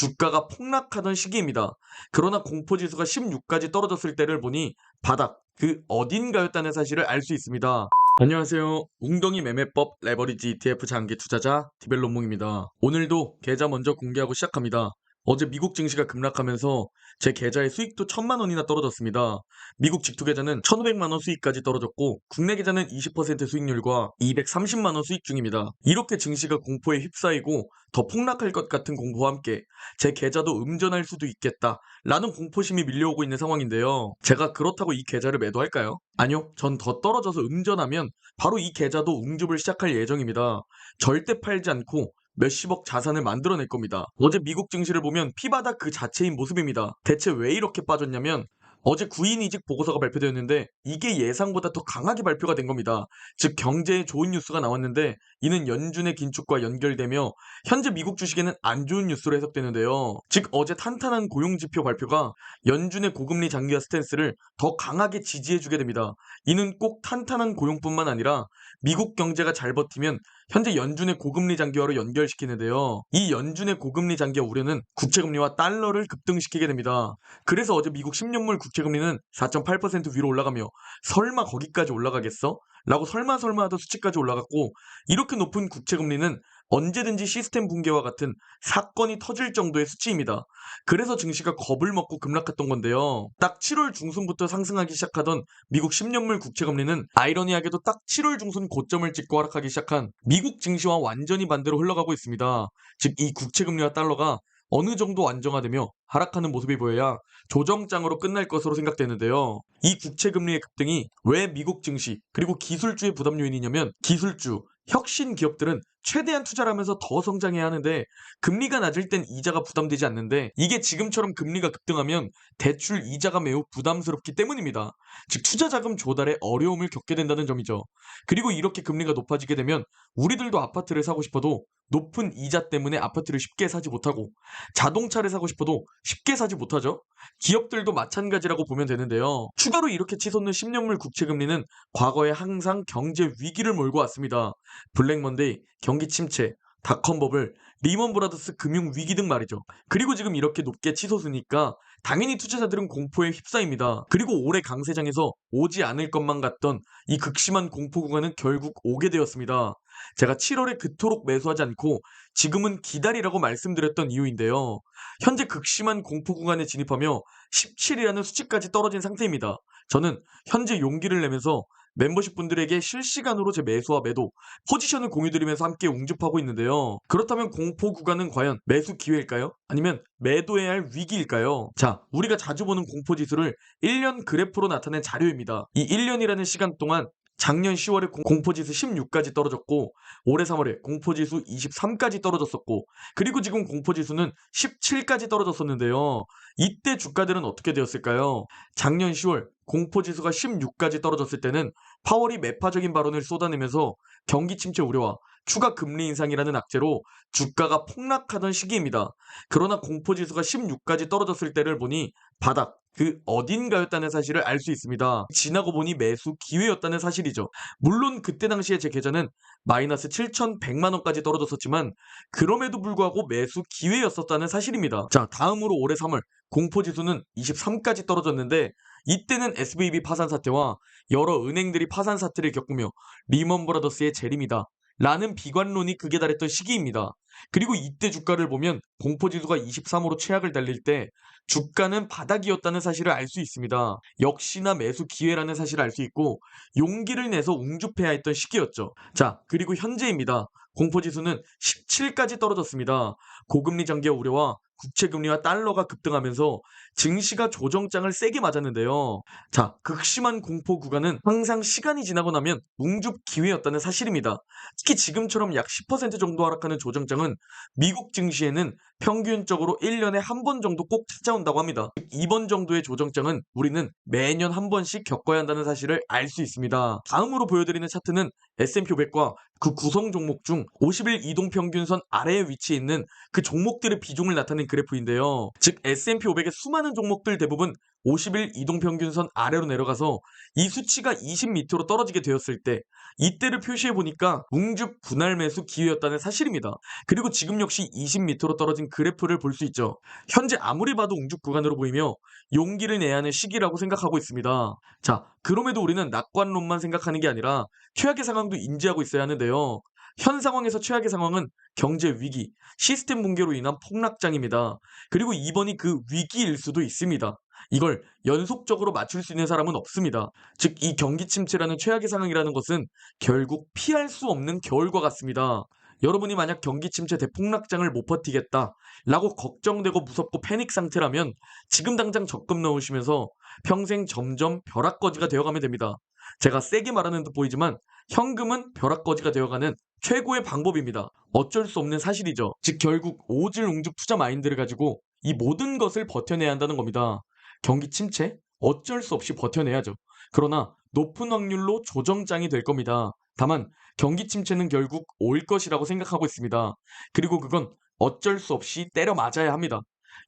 주가가 폭락하던 시기입니다. 그러나 공포지수가 16까지 떨어졌을 때를 보니 바닥, 그 어딘가였다는 사실을 알 수 있습니다. 안녕하세요. 웅덩이 매매법 레버리지 ETF 장기 투자자 디벨롭몽입니다. 오늘도 계좌 먼저 공개하고 시작합니다. 어제 미국 증시가 급락하면서 제 계좌의 수익도 1000만 원이나 떨어졌습니다. 미국 직투 계좌는 1500만 원 수익까지 떨어졌고 국내 계좌는 20% 수익률과 230만 원 수익 중입니다. 이렇게 증시가 공포에 휩싸이고 더 폭락할 것 같은 공포와 함께 제 계좌도 음전할 수도 있겠다 라는 공포심이 밀려오고 있는 상황인데요. 제가 그렇다고 이 계좌를 매도할까요? 아니요. 전 더 떨어져서 음전하면 바로 이 계좌도 웅줍을 시작할 예정입니다. 절대 팔지 않고 몇십억 자산을 만들어낼 겁니다. 어제 미국 증시를 보면 피바닥 그 자체인 모습입니다. 대체 왜 이렇게 빠졌냐면 어제 구인 이직 보고서가 발표되었는데 이게 예상보다 더 강하게 발표가 된 겁니다. 즉 경제에 좋은 뉴스가 나왔는데 이는 연준의 긴축과 연결되며 현재 미국 주식에는 안 좋은 뉴스로 해석되는데요. 즉 어제 탄탄한 고용지표 발표가 연준의 고금리 장기화 스탠스를 더 강하게 지지해주게 됩니다. 이는 꼭 탄탄한 고용뿐만 아니라 미국 경제가 잘 버티면 현재 연준의 고금리 장기화로 연결시키는데요. 이 연준의 고금리 장기화 우려는 국채금리와 달러를 급등시키게 됩니다. 그래서 어제 미국 10년물 국채금리는 4.8% 위로 올라가며 설마 거기까지 올라가겠어? 라고 설마 하던 수치까지 올라갔고 이렇게 높은 국채금리는 언제든지 시스템 붕괴와 같은 사건이 터질 정도의 수치입니다. 그래서 증시가 겁을 먹고 급락했던 건데요. 딱 7월 중순부터 상승하기 시작하던 미국 10년물 국채금리는 아이러니하게도 딱 7월 중순 고점을 찍고 하락하기 시작한 미국 증시와 완전히 반대로 흘러가고 있습니다. 즉 이 국채금리와 달러가 어느 정도 안정화되며 하락하는 모습이 보여야 조정장으로 끝날 것으로 생각되는데요. 이 국채금리의 급등이 왜 미국 증시 그리고 기술주의 부담 요인이냐면 기술주, 혁신 기업들은 최대한 투자를 하면서 더 성장해야 하는데 금리가 낮을 땐 이자가 부담되지 않는데 이게 지금처럼 금리가 급등하면 대출 이자가 매우 부담스럽기 때문입니다. 즉 투자 자금 조달에 어려움을 겪게 된다는 점이죠. 그리고 이렇게 금리가 높아지게 되면 우리들도 아파트를 사고 싶어도 높은 이자 때문에 아파트를 쉽게 사지 못하고 자동차를 사고 싶어도 쉽게 사지 못하죠. 기업들도 마찬가지라고 보면 되는데요. 추가로 이렇게 치솟는 10년물 국채금리는 과거에 항상 경제 위기를 몰고 왔습니다. 블랙먼데이, 경기 침체, 닷컴 버블, 리먼 브라더스 금융 위기 등 말이죠. 그리고 지금 이렇게 높게 치솟으니까 당연히 투자자들은 공포에 휩싸입니다. 그리고 올해 강세장에서 오지 않을 것만 같던 이 극심한 공포 구간은 결국 오게 되었습니다. 제가 7월에 그토록 매수하지 않고 지금은 기다리라고 말씀드렸던 이유인데요. 현재 극심한 공포 구간에 진입하며 17이라는 수치까지 떨어진 상태입니다. 저는 현재 용기를 내면서 멤버십 분들에게 실시간으로 제 매수와 매도, 포지션을 공유드리면서 함께 웅줍하고 있는데요. 그렇다면 공포 구간은 과연 매수 기회일까요? 아니면 매도해야 할 위기일까요? 자, 우리가 자주 보는 공포 지수를 1년 그래프로 나타낸 자료입니다. 이 1년이라는 시간 동안 작년 10월에 공포지수 16까지 떨어졌고 올해 3월에 공포지수 23까지 떨어졌었고 그리고 지금 공포지수는 17까지 떨어졌었는데요. 이때 주가들은 어떻게 되었을까요? 작년 10월 공포지수가 16까지 떨어졌을 때는 파월이 매파적인 발언을 쏟아내면서 경기 침체 우려와 추가 금리 인상이라는 악재로 주가가 폭락하던 시기입니다. 그러나 공포지수가 16까지 떨어졌을 때를 보니 바닥, 그 어딘가였다는 사실을 알 수 있습니다. 지나고 보니 매수 기회였다는 사실이죠. 물론 그때 당시에 제 계좌는 마이너스 7,100만 원까지 떨어졌었지만 그럼에도 불구하고 매수 기회였었다는 사실입니다. 자, 다음으로 올해 3월 공포지수는 23까지 떨어졌는데 이때는 SVB 파산 사태와 여러 은행들이 파산 사태를 겪으며 리먼 브라더스의 재림이다 라는 비관론이 극에 달했던 시기입니다. 그리고 이때 주가를 보면 공포지수가 23으로 최악을 달릴 때 주가는 바닥이었다는 사실을 알 수 있습니다. 역시나 매수 기회라는 사실을 알 수 있고 용기를 내서 웅줍해야 했던 시기였죠. 자, 그리고 현재입니다. 공포지수는 17까지 떨어졌습니다. 고금리 장기화 우려와 국채금리와 달러가 급등하면서 증시가 조정장을 세게 맞았는데요. 자, 극심한 공포 구간은 항상 시간이 지나고 나면 웅줍 기회였다는 사실입니다. 특히 지금처럼 약 10% 정도 하락하는 조정장은 미국 증시에는 평균적으로 1년에 한 번 정도 꼭 찾아온다고 합니다. 이번 정도의 조정장은 우리는 매년 한 번씩 겪어야 한다는 사실을 알 수 있습니다. 다음으로 보여드리는 차트는 S&P 500과 그 구성 종목 중 50일 이동평균선 아래에 위치해 있는 그 종목들의 비중을 나타낸 그래프인데요. 즉 S&P 500의 수많은 종목들 대부분 50일 이동평균선 아래로 내려가서 이 수치가 20m로 떨어지게 되었을 때 이때를 표시해 보니까 웅주 분할 매수 기회였다는 사실입니다. 그리고 지금 역시 20m로 떨어진 그래프를 볼 수 있죠. 현재 아무리 봐도 웅주 구간으로 보이며 용기를 내야 하는 시기라고 생각하고 있습니다. 자, 그럼에도 우리는 낙관론만 생각하는 게 아니라 최악의 상황도 인지하고 있어야 하는데요. 현 상황에서 최악의 상황은 경제 위기, 시스템 붕괴로 인한 폭락장입니다. 그리고 이번이 그 위기일 수도 있습니다. 이걸 연속적으로 맞출 수 있는 사람은 없습니다. 즉, 이 경기 침체라는 최악의 상황이라는 것은 결국 피할 수 없는 겨울과 같습니다. 여러분이 만약 경기 침체 대폭락장을 못 버티겠다 라고 걱정되고 무섭고 패닉 상태라면 지금 당장 적금 넣으시면서 평생 점점 벼락거지가 되어가면 됩니다. 제가 세게 말하는 듯 보이지만 현금은 벼락거지가 되어가는 최고의 방법입니다. 어쩔 수 없는 사실이죠. 즉 결국 오질옹죽 투자 마인드를 가지고 이 모든 것을 버텨내야 한다는 겁니다. 경기 침체? 어쩔 수 없이 버텨내야죠. 그러나 높은 확률로 조정장이 될 겁니다. 다만 경기 침체는 결국 올 것이라고 생각하고 있습니다. 그리고 그건 어쩔 수 없이 때려 맞아야 합니다.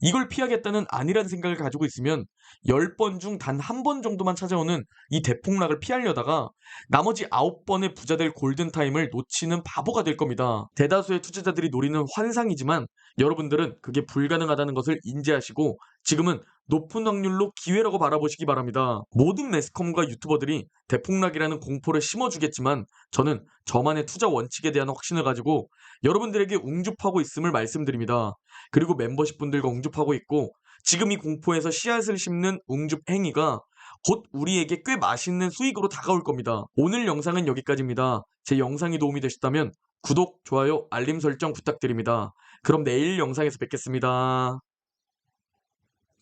이걸 피하겠다는 안일한 생각을 가지고 있으면 10번 중 단 한 번 정도만 찾아오는 이 대폭락을 피하려다가 나머지 9번의 부자 될 골든타임을 놓치는 바보가 될 겁니다. 대다수의 투자자들이 노리는 환상이지만 여러분들은 그게 불가능하다는 것을 인지하시고 지금은 높은 확률로 기회라고 바라보시기 바랍니다. 모든 매스컴과 유튜버들이 대폭락이라는 공포를 심어주겠지만 저는 저만의 투자 원칙에 대한 확신을 가지고 여러분들에게 웅줍하고 있음을 말씀드립니다. 그리고 멤버십 분들과 웅줍하고 있고 지금 이 공포에서 씨앗을 심는 웅줍 행위가 곧 우리에게 꽤 맛있는 수익으로 다가올 겁니다. 오늘 영상은 여기까지입니다. 제 영상이 도움이 되셨다면 구독, 좋아요, 알림 설정 부탁드립니다. 그럼 내일 영상에서 뵙겠습니다.